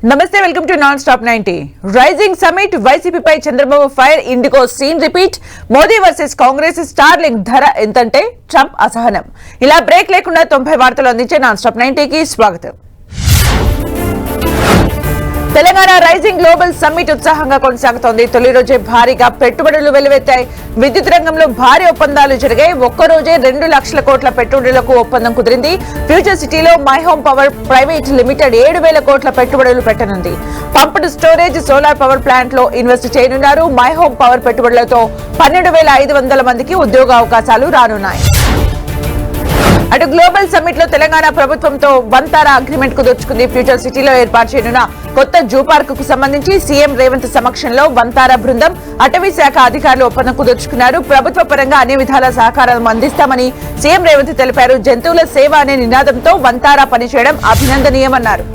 నమస్తే, welcome to non stop 90. Rising summit, వైసీపీపై Chandrababu fire, IndiGo scene repeat, Modi versus Congress, Starlink ధర ఎంతంటే ట్రంప్ అసహనం. ఇలా బ్రేక్ లేకుండా 90 వార్తలు అందించే నాన్ స్టాప్ 90కి స్వాగతం. తెలంగాణ రైజింగ్ గ్లోబల్ సమ్మిట్ ఉత్సాహంగా కొనసాగుతోంది. తొలి రోజే భారీగా పెట్టుబడులు వెలువెత్తాయి. విద్యుత్ రంగంలో భారీ ఒప్పందాలు జరిగాయి. ఒక్కరోజే 2 లక్షల కోట్ల పెట్టుబడులకు ఒప్పందం కుదిరింది. ఫ్యూచర్ సిటీలో My Home Power Private Limited 7,000 కోట్ల పెట్టుబడులు పెట్టనుంది. Pumped storage solar power plant లో ఇన్వెస్ట్ చేయనున్నారు. మై హోమ్ పవర్ పెట్టుబడులతో 12,500 మందికి ఉద్యోగ అవకాశాలు రానున్నాయి. అటు గ్లోబల్ సమ్మిట్ లో తెలంగాణ ప్రభుత్వంతో వంతారా అగ్రిమెంట్ కుదుర్చుకుంది. ఫ్యూచర్ సిటీలో ఏర్పాటు చేయనున్న కొత్త జూ పార్క్ కు సంబంధించి సీఎం రేవంత్ సమక్షంలో వంతారా బృందం, అటవీ శాఖ అధికారులు ఒప్పందం కుదుర్చుకున్నారు. ప్రభుత్వ పరంగా అన్ని విధాల సహకారం అందిస్తామని సీఎం రేవంత్ తెలిపారు. జంతువుల సేవ అనే నినాదంతో వంతారా పనిచేయడం అభినందనీయమన్నారు.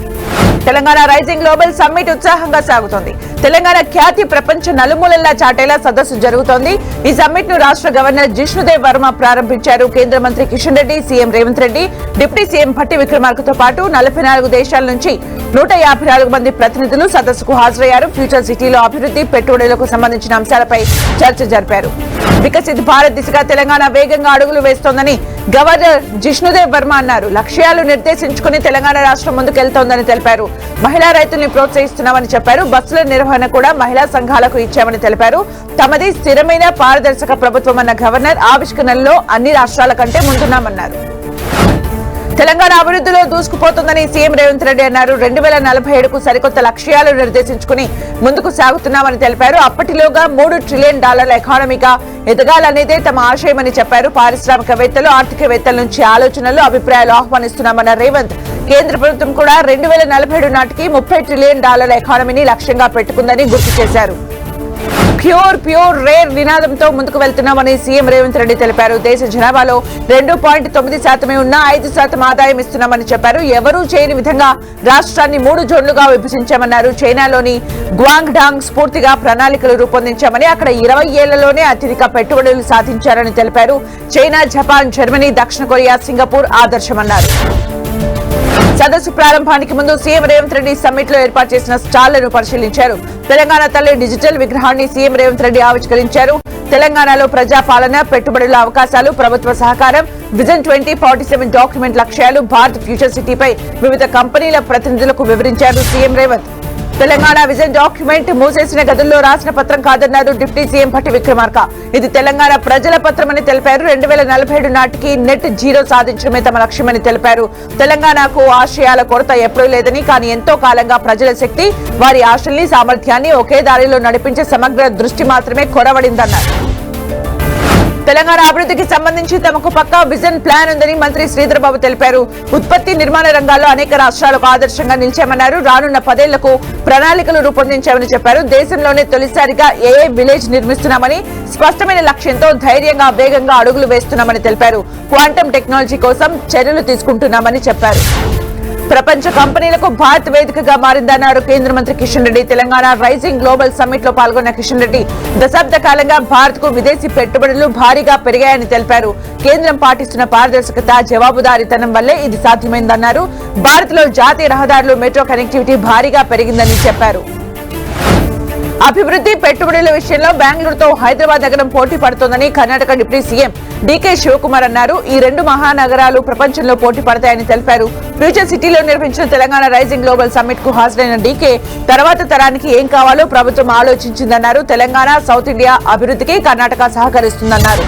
తెలంగాణ రైజింగ్ గ్లోబల్ సమ్మిట్ ఉత్సాహంగా సాగుతోంది. తెలంగాణ ఖ్యాతి ప్రపంచ నలుమూలలా చాటేలా సదస్సు జరుగుతోంది. ఈ సమ్మిట్ ను రాష్ట్ర గవర్నర్ జిష్ణుదేవ్ వర్మ ప్రారంభించారు. కేంద్ర మంత్రి Kishan Reddy, CM Revanth Reddy, deputy CM Bhatti విక్రమార్కతో పాటు 44 దేశాల నుంచి 154 మంది ప్రతినిధులు సదస్సుకు హాజరయ్యారు. ఫ్యూచర్ సిటీలో అభివృద్ధి, పెట్టుబడులకు సంబంధించిన అంశాలపై చర్చ జరిపారు. వికసిత్ భారత్ దిశగా తెలంగాణ వేగంగా అడుగులు వేస్తోందని గవర్నర్ జిష్ణుదేవ్ వర్మ అన్నారు. లక్ష్యాలు నిర్దేశించుకుని తెలంగాణ రాష్ట్రం ముందుకెళ్తోందని తెలిపారు. మహిళా రైతుల్ని ప్రోత్సహిస్తున్నామని చెప్పారు. బస్సుల నిర్వహణ కూడా మహిళా సంఘాలకు ఇచ్చామని తెలిపారు. తమది స్థిరమైన పారదర్శక ప్రభుత్వం అన్న గవర్నర్, ఆవిష్కరణలో అన్ని రాష్ట్రాల కంటే ముందున్నామన్నారు. తెలంగాణ అభివృద్ధిలో దూసుకుపోతుందని సీఎం రేవంత్ రెడ్డి అన్నారు. 2047కు సరికొత్త లక్ష్యాలు నిర్దేశించుకుని ముందుకు సాగుతున్నామని తెలిపారు. అప్పటిలోగా $3 ట్రిలియన్ ఎకానమీగా ఎదగాలనేదే తమ ఆశయమని చెప్పారు. పారిశ్రామికవేత్తలు, ఆర్థికవేత్తల నుంచి ఆలోచనలు, అభిప్రాయాలు ఆహ్వానిస్తున్నామన్న రేవంత్, కేంద్ర ప్రభుత్వం కూడా 2047 నాటికి $30 ట్రిలియన్ ఎకానమీని లక్ష్యంగా పెట్టుకుందని గుర్తు చేశారు. ప్యూర్ రేర్ నినాదంతో ముందుకు వెళ్తున్నామని సీఎం రేవంత్ రెడ్డి తెలిపారు. దేశ జనాభాలో 2.9% ఉన్న 5% ఆదాయం ఇస్తున్నామని చెప్పారు. ఎవరూ చేయని విధంగా రాష్ట్రాన్ని 3 జోన్లుగా విభజించామన్నారు. చైనాలోని గ్వాంగ్డాంగ్ స్ఫూర్తిగా ప్రణాళికలు రూపొందించామని, అక్కడ 20 ఏళ్లలోనే అత్యధిక పెట్టుబడులు సాధించారని తెలిపారు. చైనా, జపాన్, జర్మనీ, దక్షిణ కొరియా, సింగపూర్ ఆదర్శమన్నారు. సదస్సు ప్రారంభానికి ముందు సీఎం రేవంత్ రెడ్డి సమ్మిట్ లో ఏర్పాటు చేసిన స్టాళ్లను పరిశీలించారు. తెలంగాణ తల్లి డిజిటల్ విగ్రహాన్ని సీఎం రేవంత్ రెడ్డి ఆవిష్కరించారు. తెలంగాణలో ప్రజాపాలన, పెట్టుబడుల అవకాశాలు, ప్రభుత్వ సహకారం, విజన్ 2047 డాక్యుమెంట్ లక్ష్యాలు, భారత్ ఫ్యూచర్ సిటీపై వివిధ కంపెనీల ప్రతినిధులకు వివరించారు CM Revanth. Telangana vision document మూసేసిన గదుల్లో రాసిన పత్రం కాదన్నారు డిప్యూటీ సీఎం భట్టి విక్రమార్క. ఇది తెలంగాణ ప్రజల పత్రమని తెలిపారు. 2047 నాటికి నెట్ జీరో సాధించడమే తమ లక్ష్యమని తెలిపారు. తెలంగాణకు ఆశయాల కొరత ఎప్పుడూ లేదని, కానీ ఎంతో కాలంగా ప్రజల శక్తి, వారి ఆశల్ని, సామర్థ్యాన్ని ఒకే దారిలో నడిపించే సమగ్ర దృష్టి మాత్రమే కొరవడిందన్నారు. తెలంగాణ అభివృద్ధికి సంబంధించి తమకు పక్కా విజన్ ప్లాన్ ఉందని మంత్రి శ్రీధర్ బాబు తెలిపారు. ఉత్పత్తి, నిర్మాణ రంగాల్లో అనేక రాష్ట్రాలకు ఆదర్శంగా నిలిచామన్నారు. రానున్న 10 ఏళ్లకు ప్రణాళికలు రూపొందించామని చెప్పారు. దేశంలోనే తొలిసారిగా ఏఐ విలేజ్ నిర్మిస్తున్నామని, స్పష్టమైన లక్ష్యంతో ధైర్యంగా, వేగంగా అడుగులు వేస్తున్నామని తెలిపారు. క్వాంటమ్ టెక్నాలజీ కోసం చర్యలు తీసుకుంటున్నామని చెప్పారు. ప్రపంచ కంపెనీలకు భారత్ వేదికగా మారిందన్నారు కేంద్ర మంత్రి Kishan Reddy. Telangana rising global summit లో పాల్గొన్న కిషన్ రెడ్డి, దశాబ్ద కాలంగా భారత్ కు విదేశీ పెట్టుబడులు భారీగా పెరిగాయని తెలిపారు. కేంద్రం పాటిస్తున్న పారదర్శకత, జవాబుదారీతనం వల్లే ఇది సాధ్యమైందన్నారు. భారత్ లో జాతీయ రహదారులు, మెట్రో కనెక్టివిటీ భారీగా పెరిగిందని చెప్పారు. అభివృద్ధి, పెట్టుబడుల విషయంలో బెంగళూరుతో హైదరాబాద్ నగరం పోటీ పడుతోందని Karnataka deputy CM DK Shivakumar అన్నారు. ఈ 2 మహానగరాలు ప్రపంచంలో పోటీ పడతాయని తెలిపారు. ఫ్యూచర్ సిటీలో నిర్వహించిన తెలంగాణ రైజింగ్ గ్లోబల్ సమ్మిట్ కు హాజరైన డీకే, తర్వాత తరానికి ఏం కావాలో ప్రభుత్వం ఆలోచించిందన్నారు. తెలంగాణ, సౌత్ ఇండియా అభివృద్ధికి కర్ణాటక సహకరిస్తుందన్నారు.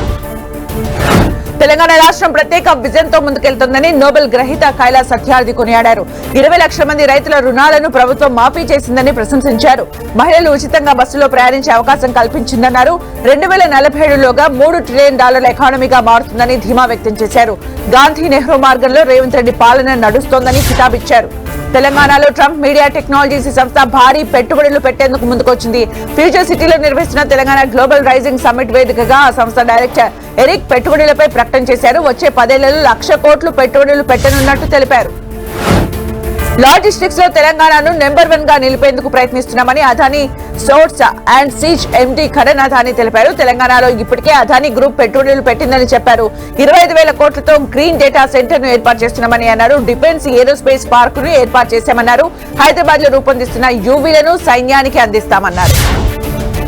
తెలంగాణ రాష్ట్రం ప్రత్యేక విజన్ తో ముందుకెళ్తోందని నోబెల్ గ్రహీత కైలాస్ సత్యార్థి కొనియాడారు. 20 లక్షల మంది రైతుల రుణాలను ప్రభుత్వం మాఫీ చేసిందని ప్రశంసించారు. మహిళలు ఉచితంగా బస్సులో ప్రయాణించే అవకాశం కల్పించిందన్నారు. 2047లోగా $3 ట్రిలియన్ ఎకానమీగా మారుతుందని ధీమా వ్యక్తం చేశారు. గాంధీ నెహ్రూ మార్గంలో రేవంత్ రెడ్డి పాలన నడుస్తోందని కితాబిచ్చారు. తెలంగాణలో ట్రంప్ మీడియా టెక్నాలజీస్ సంస్థ భారీ పెట్టుబడులు పెట్టేందుకు ముందుకొచ్చింది. ఫ్యూచర్ సిటీలో నిర్వహిస్తున్న తెలంగాణ గ్లోబల్ రైజింగ్ సమ్మిట్ వేదికగా ఆ సంస్థ డైరెక్టర్ ఎరిక్ పెట్టుబడులపై ప్రకటన చేశారు. వచ్చే 10 ఏళ్లలో 1,00,000 కోట్లు పెట్టుబడులు పెట్టనున్నట్టు తెలిపారు. లాజిస్టిక్స్ లో తెలంగాణను నెంబర్ 1 గా నిలిపేందుకు ప్రయత్నిస్తున్నామని Adani ports and SEZ MD Karan Adani తెలిపారు. తెలంగాణలో ఇప్పటికే అదానీ గ్రూప్ పెట్టుబడులు పెట్టిందని చెప్పారు. 25,000 కోట్లతో గ్రీన్ డేటా సెంటర్ ను ఏర్పాటు చేస్తున్నామని అన్నారు. డిఫెన్స్ ఏరోస్పేస్ పార్క్ ను ఏర్పాటు చేశామన్నారు. హైదరాబాద్ లో రూపొందిస్తున్న యూవీలను సైన్యానికి అందిస్తామన్నారు.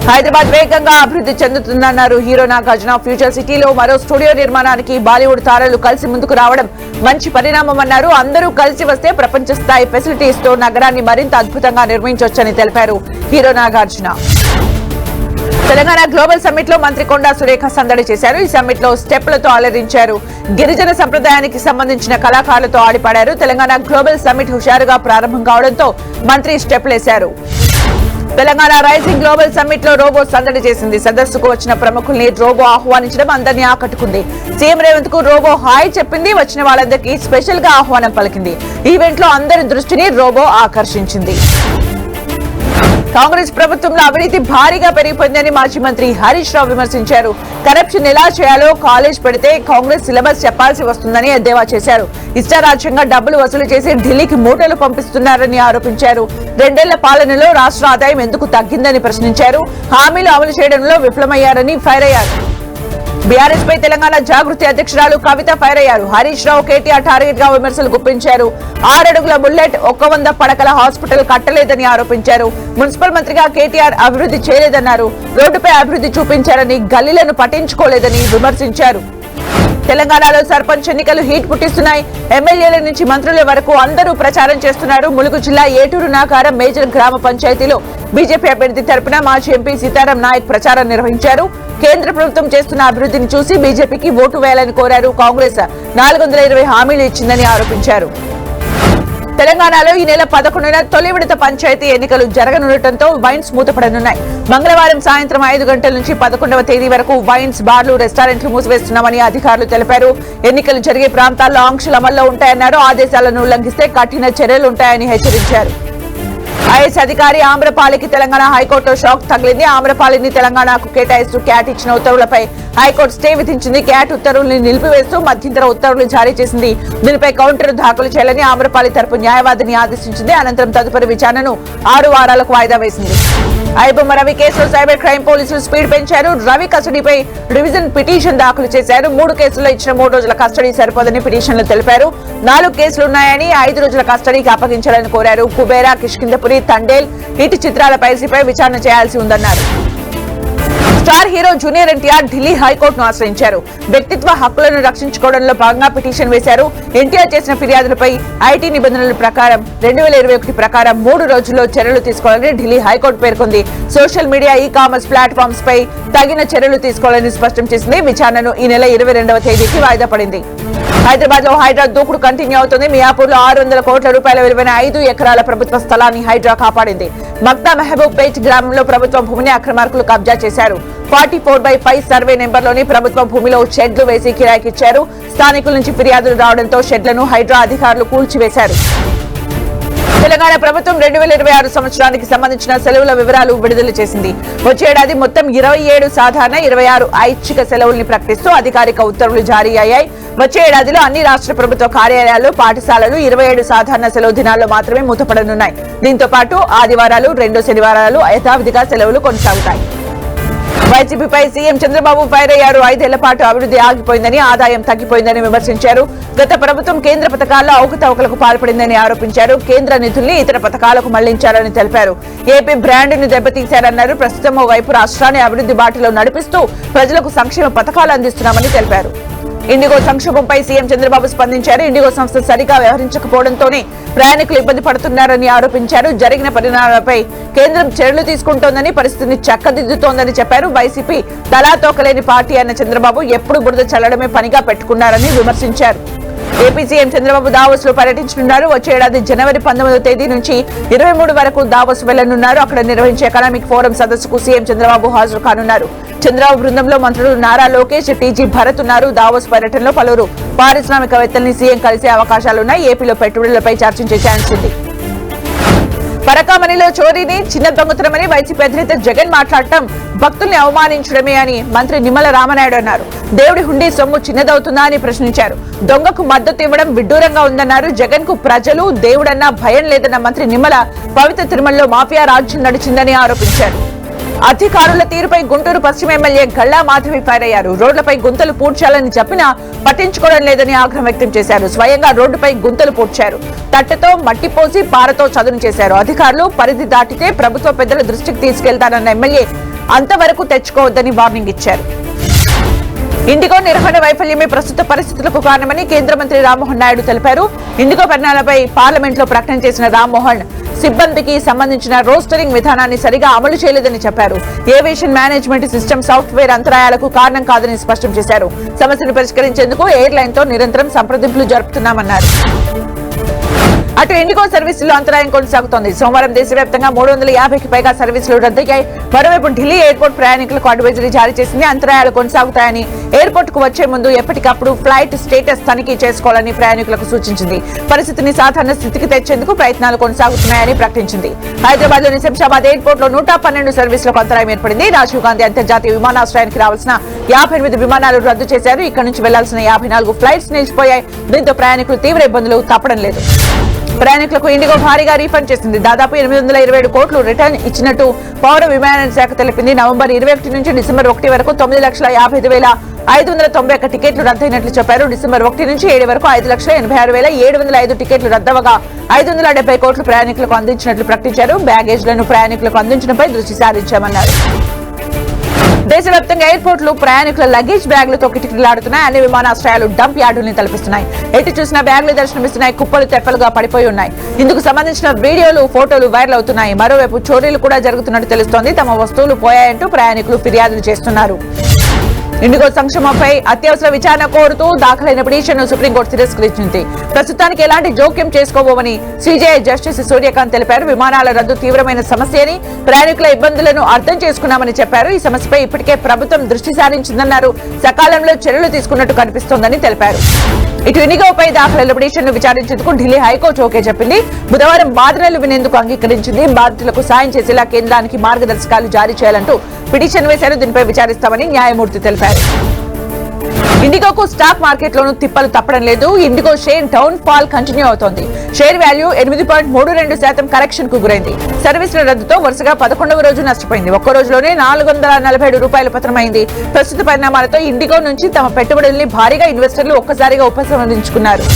హైదరాబాద్ వేగంగా అభివృద్ధి చెందుతుందన్నారు హీరో నాగార్జున. ఫ్యూచర్ సిటీలో మరో స్టూడియో నిర్మాణానికి బాలీవుడ్ తారలు కలిసి ముందుకు రావడం మంచి పరిణామమన్నారు. అందరూ కలిసి వస్తే ప్రపంచ స్థాయి ఫెసిలిటీస్ తో నగరాన్ని మరింత అద్భుతంగా నిర్మించొచ్చని తెలిపారు hero Nagarjuna. Telangana global summit లో మంత్రి కొండా సురేఖ సందడి చేశారు. ఈ సమ్మిట్ లో స్టెప్లతో అలరించారు. గిరిజన సంప్రదాయానికి సంబంధించిన కళాకారులతో ఆడిపాడారు. తెలంగాణ గ్లోబల్ సమ్మిట్ హుషారుగా ప్రారంభం కావడంతో మంత్రి స్టెప్లేశారు. తెలంగాణ రైజింగ్ గ్లోబల్ సమ్మిట్ లో రోబో సందడి చేసింది. సదస్సుకు వచ్చిన ప్రముఖుల్ని రోబో ఆహ్వానించడం అందరినీ ఆకట్టుకుంది. సీఎం రేవంత్ కు రోబో హాయ్ చెప్పింది. వచ్చిన వాళ్ళందరికీ స్పెషల్ గా ఆహ్వానం పలికింది. ఈవెంట్ లో అందరి దృష్టిని రోబో ఆకర్షించింది. కాంగ్రెస్ ప్రభుత్వంలో అవినీతి భారీగా పెరిగిపోయిందని మాజీ మంత్రి హరీష్ రావు విమర్శించారు. కరప్షన్ ఎలా చేయాలో కాలేజ్ పెడితే కాంగ్రెస్ సిలబస్ చెప్పాల్సి వస్తుందని ఎద్దేవా చేశారు. ఇష్టారాజ్యంగా డబ్బులు వసూలు చేసి ఢిల్లీకి మూటలు పంపిస్తున్నారని ఆరోపించారు. 2 ఏళ్ల పాలనలో రాష్ట్ర ఆదాయం ఎందుకు తగ్గిందని ప్రశ్నించారు. హామీలు అమలు చేయడంలో విఫలమయ్యారని ఫైర్ అయ్యారు. బీఆర్ఎస్ పై తెలంగాణ జాగృతి అధ్యక్షురాలు కవిత ఫైర్ అయ్యారు. హరీష్ రావు కేటీఆర్ టార్గెట్ గా విమర్శలు గుప్పించారు. 6 అడుగుల బుల్లెట్ 100 పడకల హాస్పిటల్ కట్టలేదని ఆరోపించారు. మున్సిపల్ మంత్రిగా కేటీఆర్ అభివృద్ధి చేయలేదన్నారు. రోడ్డుపై అభివృద్ధి చూపించారని గల్లీలను పట్టించుకోలేదని విమర్శించారు. తెలంగాణలో సర్పంచ్ ఎన్నికలు హీట్ పుట్టిస్తున్నాయి. ఎమ్మెల్యేల నుంచి మంత్రుల వరకు అందరూ ప్రచారం చేస్తున్నారు. ములుగు జిల్లా ఏటూరు నాగారం మేజర్ గ్రామ పంచాయతీలో బీజేపీ అభ్యర్థి తరపున మాజీ ఎంపీ సీతారాం నాయక్ ప్రచారం నిర్వహించారు. కేంద్ర ప్రభుత్వం చేస్తున్న అభివృద్ధిని చూసి బీజేపీకి ఓటు వేయాలని కోరారు. కాంగ్రెస్ 420 హామీలు ఇచ్చిందని ఆరోపించారు. తెలంగాణలో ఈ నెల 11న తొలి విడత పంచాయతీ ఎన్నికలు జరగనుండటంతో వైన్స్ మూతపడనున్నాయి. మంగళవారం సాయంత్రం 5 గంటల నుంచి 11వ తేదీ వరకు వైన్స్, బార్లు, రెస్టారెంట్లు మూసివేస్తున్నామని అధికారులు తెలిపారు. ఎన్నికలు జరిగే ప్రాంతాల్లో ఆంక్షలు అమల్లో ఉంటాయన్నారు. ఆదేశాలను ఉల్లంఘిస్తే కఠిన చర్యలుంటాయని హెచ్చరించారు. ఐఏఎస్ అధికారి ఆమ్రపాలికి తెలంగాణ హైకోర్టులో షాక్ తగిలింది. ఆమ్రపాలిని తెలంగాణకు కేటాయిస్తూ క్యాట్ ఇచ్చిన ఉత్తర్వులపై హైకోర్టు స్టే విధించింది. క్యాట్ ఉత్తర్వుల్ని నిలిపివేస్తూ మధ్యంతర ఉత్తర్వులు జారీ చేసింది. దీనిపై కౌంటర్ దాఖలు చేయాలని ఆమ్రపాలి తరపు న్యాయవాదిని ఆదేశించింది. అనంతరం తదుపరి విచారణను 6 వారాలకు వాయిదా వేసింది. ఐబొమ్మ రవి కేసులో సైబర్ క్రైమ్ పోలీసులు స్పీడ్ పెంచారు. రవి కస్టడీపై రివిజన్ పిటిషన్ దాఖలు చేశారు. 3 కేసుల్లో ఇచ్చిన 3 రోజుల కస్టడీ సరిపోదని పిటిషన్లు తెలిపారు. 4 కేసులున్నాయని 5 రోజుల కస్టడీకి అప్పగించాలని కోరారు. కుబేరా, కిష్కిందపురి, తండేల్, ఇటు చిత్రాల పైసీపై విచారణ చేయాల్సి ఉందన్నారు. Star hero junior NTR Delhi హైకోర్టును ఆశ్రయించారు. వ్యక్తిత్వ హక్కులను రక్షించుకోవడంలో భాగంగా పిటిషన్ వేశారు. ఎన్టీఆర్ చేసిన ఫిర్యాదులపై ఐటీ నిబంధనల ప్రకారం 2021 ప్రకారం 3 రోజుల్లో చర్యలు తీసుకోవాలని ఢిల్లీ హైకోర్టు పేర్కొంది. Social media, e commerce platforms పై తగిన చర్యలు తీసుకోవాలని స్పష్టం చేసింది. విచారణను ఈ నెల 22వ తేదీకి వాయిదా పడింది. హైదరాబాద్ లో హైడ్రా దూకుడు కంటిన్యూ అవుతుంది. మియాపూర్ లో 600 కోట్ల రూపాయల విలువైన 5 ఎకరాల ప్రభుత్వ స్థలాన్ని హైడ్రా కాపాడింది. మక్తా మహబూబ్ పేట్ గ్రామంలో ప్రభుత్వ భూమిని అక్రమార్కులు కబ్జా చేశారు. 44/5 సర్వే నెంబర్లోని ప్రభుత్వ భూమిలో షెడ్లు వేసి కిరాయికిచ్చారు. స్థానికుల నుంచి ఫిర్యాదులు రావడంతో షెడ్లను హైడ్రా అధికారులు కూల్చివేశారు. తెలంగాణ ప్రభుత్వం 2026 సంవత్సరానికి సంబంధించిన సెలవుల వివరాలు విడుదల చేసింది. వచ్చే ఏడాది మొత్తం 27 సాధారణ, 26 ఐచ్ఛిక సెలవుల్ని ప్రకటిస్తూ అధికారిక ఉత్తర్వులు జారీ అయ్యాయి. వచ్చే ఏడాదిలో అన్ని రాష్ట్ర ప్రభుత్వ కార్యాలయాలు, పాఠశాలలు 27 సాధారణ సెలవు దినాల్లో మాత్రమే మూతపడనున్నాయి. దీంతో పాటు ఆదివారాలు, 2 శనివారాలు యథావిధిగా సెలవులు కొనసాగుతాయి. వైసీపీపై సీఎం చంద్రబాబు ఫైర్ అయ్యారు. 5 ఏళ్ల పాటు అభివృద్ధి ఆగిపోయిందని, ఆదాయం తగ్గిపోయిందని విమర్శించారు. గత ప్రభుత్వం కేంద్ర పథకాల్లో అవకతవకలకు పాల్పడిందని ఆరోపించారు. కేంద్ర నిధుల్ని ఇతర పథకాలకు మళ్లించారని తెలిపారు. ఏపీ బ్రాండ్ను దెబ్బతీశారన్నారు. ప్రస్తుతం ఓవైపు రాష్ట్రాన్ని అభివృద్ధి బాటలో నడిపిస్తూ ప్రజలకు సంక్షేమ పథకాలు అందిస్తున్నామని తెలిపారు. ఇండిగో సంక్షోభంపై సీఎం చంద్రబాబు స్పందించారు. ఇండిగో సంస్థ సరిగా వ్యవహరించకపోవడంతోనే ప్రయాణికులు ఇబ్బంది పడుతున్నారని ఆరోపించారు. జరిగిన పరిణామాలపై కేంద్రం చర్యలు తీసుకుంటోందని, పరిస్థితిని చక్కదిద్దుతోందని చెప్పారు. వైసీపీ తలా తోకలేని పార్టీ అన్న చంద్రబాబు ఎప్పుడు బురద చల్లడమే పనిగా పెట్టుకున్నారని విమర్శించారు. ఏపీ సీఎం చంద్రబాబు దావోస్ లో పర్యటించనున్నారు. వచ్చే ఏడాది జనవరి 19వ తేదీ నుంచి 23 వరకు దావోస్ వెళ్లనున్నారు. అక్కడ నిర్వహించే ఎకనామిక్ ఫోరం సదస్సుకు సీఎం చంద్రబాబు హాజరు కానున్నారు. చంద్రబాబు బృందంలో మంత్రులు నారా లోకేష్, టీజీ భరత్ ఉన్నారు. దావోస్ పర్యటనలో పలువురు పారిశ్రామికవేత్తల్ని సీఎం కలిసే అవకాశాలున్నాయి. ఏపీలో పెట్టుబడులపై చర్చించే ఛాన్స్ ఉంది. పరకామణిలో చోరీని చిన్న దొంగతనమని వైసీపీ అధినేత జగన్ మాట్లాడటం భక్తుల్ని అవమానించడమే అని మంత్రి నిమ్మల రామనాయుడు అన్నారు. దేవుడి హుండీ సొమ్ము చిన్నదవుతుందా అని ప్రశ్నించారు. దొంగకు మద్దతు ఇవ్వడం విడ్డూరంగా ఉందన్నారు. జగన్ కు ప్రజలు దేవుడన్నా భయం లేదన్న మంత్రి నిమ్మల పవిత్ర తిరుమలలో మాఫియా రాజ్యం నడిచిందని ఆరోపించారు. అధికారుల తీరుపై గుంటూరు పశ్చిమ ఎమ్మెల్యే గల్లా మాధవి ఫైర్ అయ్యారు. రోడ్లపై గుంతలు పూడ్చాలని చెప్పినా పట్టించుకోవడం లేదని ఆగ్రహం వ్యక్తం చేశారు. స్వయంగా రోడ్డుపై గుంతలు పూడ్చారు. తట్టతో మట్టి పోసి పారతో చదును చేశారు. అధికారులు పరిధి దాటితే ప్రభుత్వ పెద్దల దృష్టికి తీసుకెళ్తానన్న ఎమ్మెల్యే అంతవరకు తెచ్చుకోవద్దని వార్నింగ్ ఇచ్చారు. ఇండిగో నిర్వహణ వైఫల్యమే ప్రస్తుత పరిస్థితులకు కారణమని కేంద్ర మంత్రి రామ్మోహన్ నాయుడు తెలిపారు. ఇండిగో పరిణామాలపై పార్లమెంట్ లో ప్రకటన చేసిన రామ్మోహన్ సిబ్బందికి సంబంధించిన రోస్టరింగ్ విధానాన్ని సరిగా అమలు చేయలేదని చెప్పారు. ఏవియేషన్ మేనేజ్మెంట్ సిస్టమ్ సాఫ్ట్వేర్ అంతరాయాలకు కారణం కాదని స్పష్టం చేశారు. సమస్యను పరిష్కరించేందుకు ఎయిర్లైన్ తో నిరంతరం సంప్రదింపులు జరుపుతున్నామన్నారు. అటు ఇండిగో సర్వీసుల్లో అంతరాయం కొనసాగుతోంది. సోమవారం దేశవ్యాప్తంగా 350కి పైగా సర్వీసులు రద్దయ్యాయి. మరోవైపు ఢిల్లీ ఎయిర్పోర్ట్ ప్రయాణికులకు అడ్వైజరీ జారీ చేసింది. అంతరాయాలు కొనసాగుతాయని ఎయిర్పోర్ట్ కు వచ్చే ముందు ఎప్పటికప్పుడు ఫ్లైట్ స్టేటస్ తనిఖీ చేసుకోవాలని ప్రయాణికులకు సూచించింది. పరిస్థితిని సాధారణ స్థితికి తెచ్చేందుకు ప్రయత్నాలు కొనసాగుతున్నాయని ప్రకటించింది. హైదరాబాద్ లోని శంషాబాద్ ఎయిర్పోర్ట్ లో 112 సర్వీసులకు అంతరాయం ఏర్పడింది. రాజీవ్ గాంధీ అంతర్జాతీయ విమానాశ్రయానికి రావాల్సిన 58 విమానాలు రద్దు చేశారు. ఇక్కడి నుంచి వెళ్లాల్సిన 54 ఫ్లైట్స్ నిలిచిపోయాయి. దీంతో ప్రయాణికులు తీవ్ర ఇబ్బందులు తప్పడం లేదు. ప్రయాణికులకు ఇండిగో భారీగా రీఫండ్ చేసింది. దాదాపు 827 కోట్లు రిటర్న్ ఇచ్చినట్టు పౌర విమానయాన శాఖ తెలిపింది. నవంబర్ 21 నుంచి డిసెంబర్ 1 వరకు 9,55,591 టికెట్లు రద్దయినట్లు చెప్పారు. డిసెంబర్ 1 నుంచి 7 వరకు 5,86,705 టికెట్లు రద్దవగా 570 కోట్లు ప్రయాణికులకు అందించినట్లు ప్రకటించారు. బ్యాగేజ్లను ప్రయాణికులకు అందించడంపై దృష్టి సారించామన్నారు. దేశవ్యాప్తంగా ఎయిర్పోర్ట్లు ప్రయాణికుల లగేజ్ బ్యాగులతో కిటకిటలాడుతున్నాయి. అన్ని విమానాశ్రయాలు డంప్ యార్డుల్ని తలపిస్తున్నాయి. ఎటు చూసినా బ్యాగులు దర్శనమిస్తున్నాయి. కుప్పలు తెప్పలుగా పడిపోయి ఉన్నాయి. ఇందుకు సంబంధించిన వీడియోలు, ఫోటోలు వైరల్ అవుతున్నాయి. మరోవైపు చోరీలు కూడా జరుగుతున్నట్టు తెలుస్తోంది. తమ వస్తువులు పోయాయంటూ ప్రయాణికులు ఫిర్యాదులు చేస్తున్నారు. ఇండిగో సంక్షేమంపై అత్యవసర విచారణ కోరుతూ దాఖలైన పిటిషన్ను సుప్రీంకోర్టు తిరస్కరించింది. ప్రస్తుతానికి ఎలాంటి జోక్యం చేసుకోబోమని సీజేఐ జస్టిస్ సూర్యకాంత్ తెలిపారు. విమానాల రద్దు తీవ్రమైన సమస్యని, ప్రయాణికుల ఇబ్బందులను అర్థం చేసుకున్నామని చెప్పారు. ఈ సమస్యపై ఇప్పటికే ప్రభుత్వం దృష్టి సారించిందన్నారు. సకాలంలో చర్యలు తీసుకున్నట్టు కనిపిస్తోందని తెలిపారు. ఇటు ఇండిగోపై దాఖలైన పిటిషన్ను విచారించేందుకు ఢిల్లీ హైకోర్టు ఓకే చెప్పింది. బుధవారం వాదనలు వినేందుకు అంగీకరించింది. బాధితులకు సాయం చేసేలా కేంద్రానికి మార్గదర్శకాలు జారీ చేయాలంటూ పిటిషన్ వేశారు. దీనిపై విచారిస్తామని న్యాయమూర్తి తెలిపారు. ఇండిగోకు స్టాక్ మార్కెట్ లోనూ తిప్పలు తప్పడం లేదు. IndiGo share down fall continue అవుతోంది. షేర్ వాల్యూ 8.32% కరెక్షన్ కు గురైంది. సర్వీసుల రద్దుతో వరుసగా 11వ రోజు నష్టపోయింది. ఒక్క రోజులోనే 447 రూపాయలు పతనమైంది. ప్రస్తుత పరిణామాలతో ఇండిగో నుంచి తమ పెట్టుబడుల్ని భారీగా ఇన్వెస్టర్లు ఒక్కసారిగా ఉపసంహరించుకున్నారు.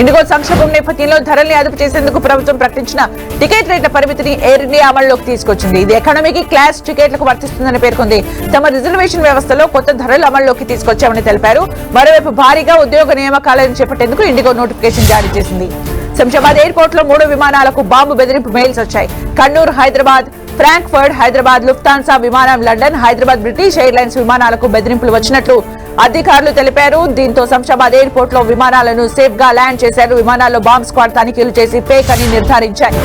ఇండిగో సంక్షోభం నేపథ్యంలో ధరల్ని అదుపు చేసేందుకు ప్రభుత్వం ప్రకటించిన టికెట్ రేట్ల పరిమితిని ఎయిర్ ఇండియా అమల్లోకి తీసుకొచ్చింది. ఇది ఎకానమీకి క్లాస్ టికెట్లకు వర్తిస్తుందని పేర్కొంది. తమ రిజర్వేషన్ వ్యవస్థలో కొత్త ధరలు అమల్లోకి తీసుకొచ్చామని తెలిపారు. మరోవైపు భారీగా ఉద్యోగ నియామకాలను చేపట్టేందుకు ఇండిగో నోటిఫికేషన్ జారీ చేసింది. శంషాబాద్ ఎయిర్పోర్ట్ లో 3 విమానాలకు బాంబు బెదిరింపు మెయిల్స్ వచ్చాయి. కన్నూర్, హైదరాబాద్, ఫ్రాంక్ఫర్ట్, హైదరాబాద్ లుఫ్తాన్సా విమానం, లండన్, హైదరాబాద్ బ్రిటిష్ ఎయిర్లైన్స్ విమానాలకు బెదిరింపులు వచ్చినట్లు అధికారులు తెలిపారు. దీంతో శంషాబాద్ ఎయిర్పోర్ట్ లో విమానాలను సేఫ్ గా ల్యాండ్ చేశారు. విమానాల్లో బాంబ్ స్క్వాడ్ తనిఖీలు చేసి ఫేక్ అని నిర్ధారించాయి.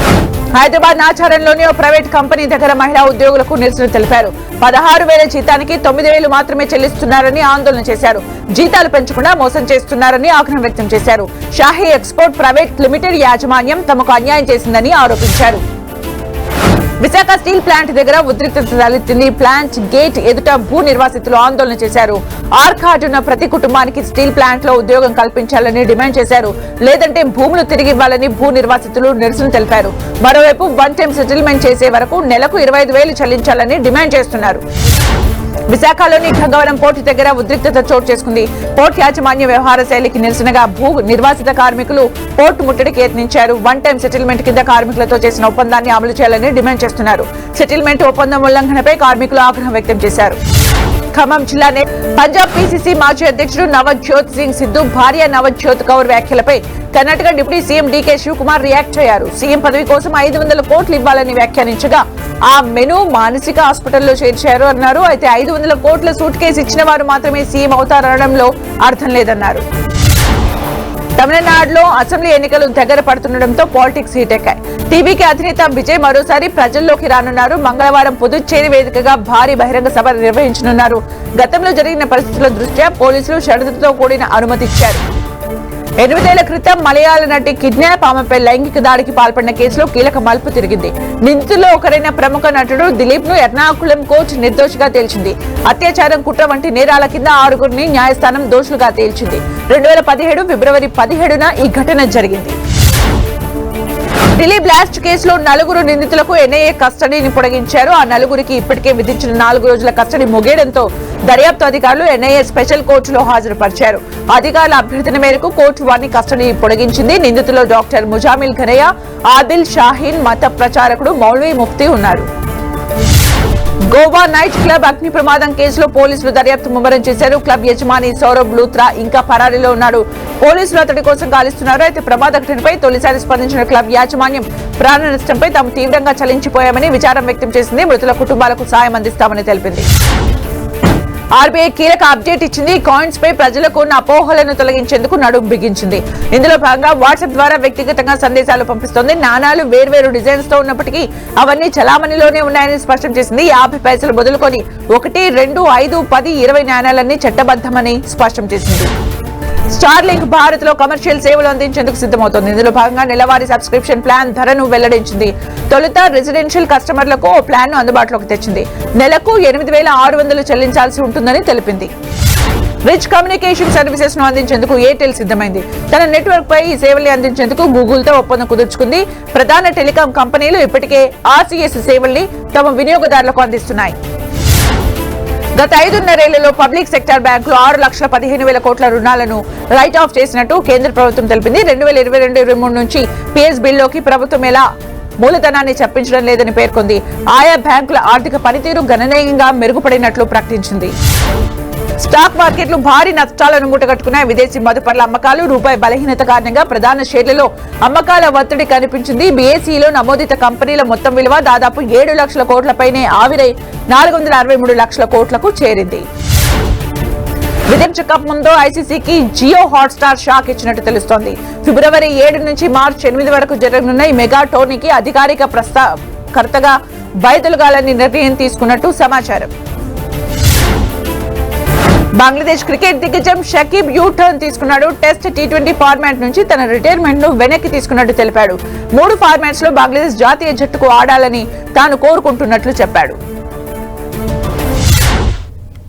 హైదరాబాద్ నాచారంలోని ఓ ప్రైవేట్ కంపెనీ దగ్గర మహిళా ఉద్యోగులకు నిరసన తెలిపారు. 16,000 జీతానికి 9,000 మాత్రమే చెల్లిస్తున్నారని ఆందోళన చేశారు. జీతాలు పెంచకుండా మోసం చేస్తున్నారని ఆగ్రహం వ్యక్తం చేశారు. షాహీ ఎక్స్పోర్ట్ ప్రైవేట్ లిమిటెడ్ యాజమాన్యం తమకు అన్యాయం చేసిందని ఆరోపించారు. విశాఖ స్టీల్ ప్లాంట్ దగ్గర ఉద్రిక్తత తలెత్తింది. ప్లాంట్ గేట్ ఎదుట భూ నిర్వాసితులు ఆందోళన చేశారు. ఆర్ కార్డు ఉన్న ప్రతి కుటుంబానికి స్టీల్ ప్లాంట్ లో ఉద్యోగం కల్పించాలని డిమాండ్ చేశారు. లేదంటే భూములు తిరిగి ఇవ్వాలని భూ నిర్వాసితులు నిరసన తెలిపారు. మరోవైపు 1 టైం సెటిల్మెంట్ చేసే వరకు నెలకు 25,000 చెల్లించాలని డిమాండ్ చేస్తున్నారు. విశాఖలోని గంగవరం పోర్టు దగ్గర ఉద్రిక్తత చోటు చేసుకుంది. పోర్టు యాజమాన్య వ్యవహార శైలికి నిరసనగా భూ నిర్వాసిత కార్మికులు పోర్టు ముట్టడికి యత్నించారు. 1 టైం సెటిల్మెంట్ కింద కార్మికులతో చేసిన ఒప్పందాన్ని అమలు చేయాలని డిమాండ్ చేస్తున్నారు. సెటిల్మెంట్ ఒప్పందం ఉల్లంఘనపై కార్మికులు ఆగ్రహం వ్యక్తం చేశారు. ఖమ్మం జిల్లానే పంజాబ్ పీసీసీ మాజీ అధ్యక్షుడు నవజ్యోత్ సింగ్ సిద్ధు భార్య నవజ్యోత్ కౌర్ వ్యాఖ్యలపై Karnataka deputy CM DK Shivakumar react అయ్యారు. సీఎం పదవి కోసం 500 కోట్లు ఇవ్వాలని వ్యాఖ్యానించగా ఆ మెను మానసిక హాస్పిటల్లో చేర్చారు అన్నారు. అయితే 500 కోట్ల సూట్ కేసు ఇచ్చిన వారు మాత్రమే సీఎం అవుతారనడంలో అర్థం లేదన్నారు. తమిళనాడులో అసెంబ్లీ ఎన్నికలు దగ్గర పడుతుండటంతో పాలిటిక్స్ హీటెక్కాయి. టీవీకి అధినేత విజయ్ మరోసారి ప్రజల్లోకి రానున్నారు. మంగళవారం పుదుచ్చేరి వేదికగా భారీ బహిరంగ సభ నిర్వహించనున్నారు. గతంలో జరిగిన పరిస్థితుల దృష్ట్యా పోలీసులు షరతులతో కూడిన అనుమతి ఇచ్చారు. 8 ఏళ్ల క్రితం మలయాళ నటి కిడ్నాప్ ఆమెపై లైంగిక దాడికి పాల్పడిన కేసులో కీలక మలుపు తిరిగింది. నిందితుల్లో ఒకరైన ప్రముఖ నటుడు దిలీప్ ను ఎర్నాకుళం కోర్టు నిర్దోషిగా తేల్చింది. అత్యాచారం, కుట్ర వంటి నేరాల కింద 6గురిని న్యాయస్థానం దోషులుగా తేల్చింది. 2017 ఫిబ్రవరి 17న ఈ ఘటన జరిగింది. ఢిల్లీ బ్లాస్ట్ కేసులో 4 నిందితులకు ఎన్ఐఏ కస్టడీని పొడిగించారు. ఆ 4గురికి ఇప్పటికే విధించిన 4 రోజుల కస్టడీ ముగియడంతో దర్యాప్తు అధికారులు ఎన్ఐఏ స్పెషల్ కోర్టులో హాజరుపరిచారు. అధికారుల అభ్యర్థన మేరకు కోర్టు వారిని కస్టడీ పొడిగించింది. నిందితుల్లో డాక్టర్ ముజామిల్ ఘనయ్య, ఆదిల్ షాహీన్, మత ప్రచారకుడు మౌల్వీ ముఫ్తీ ఉన్నారు. గోవా నైట్ క్లబ్ అగ్ని ప్రమాదం కేసులో పోలీసులు దర్యాప్తు ముమ్మరం చేశారు. క్లబ్ యజమాని సౌరభ్ లూత్రా ఇంకా పరారీలో ఉన్నాడు. పోలీసులు అతడి కోసం గాలిస్తున్నారు. అయితే ప్రమాద ఘటనపై తొలిసారి స్పందించిన క్లబ్ యాజమాన్యం ప్రాణ నష్టంపై తాము తీవ్రంగా చలించిపోయామని విచారం వ్యక్తం చేసింది. మృతుల కుటుంబాలకు సాయం అందిస్తామని తెలిపింది. ఆర్బీఐ కీలక అప్డేట్ ఇచ్చింది. కాయిన్స్ పై ప్రజలకు ఉన్న అపోహలను తొలగించేందుకు నడుం బిగించింది. ఇందులో భాగంగా వాట్సాప్ ద్వారా వ్యక్తిగతంగా సందేశాలు పంపిస్తోంది. నాణాలు వేర్వేరు డిజైన్స్ తో ఉన్నప్పటికీ అవన్నీ చలామణిలోనే ఉన్నాయని స్పష్టం చేసింది. 50 పైసలు మొదలుకొని 1, 2, 5, 10, 20 నాణాలన్నీ చట్టబద్దమని స్పష్టం చేసింది. స్టార్లింక్ భారత్ లో కమర్షియల్ సేవలు అందించేందుకు సిద్ధమవుతోంది. ఇందులో భాగంగా నెలవారీ సబ్స్క్రిప్షన్ ప్లాన్ ధరను వెల్లడించింది. తొలుత రెసిడెన్షియల్ కస్టమర్లకు ఓ ప్లాన్ ను అందుబాటులోకి తెచ్చింది. నెలకు 8,600 చెల్లించాల్సి ఉంటుందని తెలిపింది. రిచ్ కమ్యూనికేషన్ సర్వీసెస్ ను అందించేందుకు ఎయిర్టెల్ సిద్ధమైంది. తన నెట్వర్క్ పై ఈ సేవల్ని అందించేందుకు గూగుల్ తో ఒప్పందం కుదుర్చుకుంది. ప్రధాన టెలికాం కంపెనీలు ఇప్పటికే ఆర్సీఎస్ సేవల్ని తమ వినియోగదారులకు అందిస్తున్నాయి. గత 5.5 ఏళ్లలో పబ్లిక్ సెక్టార్ బ్యాంకులు 6,15,000 కోట్ల రుణాలను రైట్ ఆఫ్ చేసినట్టు కేంద్ర ప్రభుత్వం తెలిపింది. 2022-23 నుంచి పిఎస్బిల్లోకి ప్రభుత్వం ఎలా మూలధనాన్ని చప్పించడం లేదని పేర్కొంది. ఆయా బ్యాంకుల ఆర్థిక పనితీరు గణనీయంగా మెరుగుపడినట్లు ప్రకటించింది. స్టాక్ మార్కెట్లు భారీ నష్టాలను మూటగట్టుకున్నాయి. విదేశీ మదుపర్ల అమ్మకాలు, రూపాయి బలహీనత కారణంగా ప్రధాన షేర్లలో అమ్మకాల ఒత్తిడి కనిపించింది. బీఎస్ఈలో నమోదిత కంపెనీల మొత్తం విలువ దాదాపు 7 లక్షల కోట్లపైనే ఆవిరై 463 లక్షల కోట్లకు చేరింది. విదేశీ కప్ ముందు ఐసీసీకి జియో హాట్స్టార్ షాక్ ఇచ్చినట్టు తెలుస్తోంది. ఫిబ్రవరి 7 నుంచి మార్చి 8 వరకు జరగనున్న ఈ మెగా టోర్నీకి అధికారిక ప్రస్తావకర్తగా బయలుగాలని నిర్ణయం తీసుకున్నట్టు సమాచారం. బంగ్లాదేశ్ క్రికెట్ దిగ్గజం షకీబ్ యూ టర్న్ తీసుకున్నాడు. టెస్ట్, టీ20 ఫార్మాట్ నుంచి తన రిటైర్మెంట్ ను వెనక్కి తీసుకున్నట్టు తెలిపాడు. 3 ఫార్మాట్స్ లో బంగ్లాదేశ్ జాతీయ జట్టుకు ఆడాలని తాను కోరుకుంటున్నట్లు చెప్పాడు.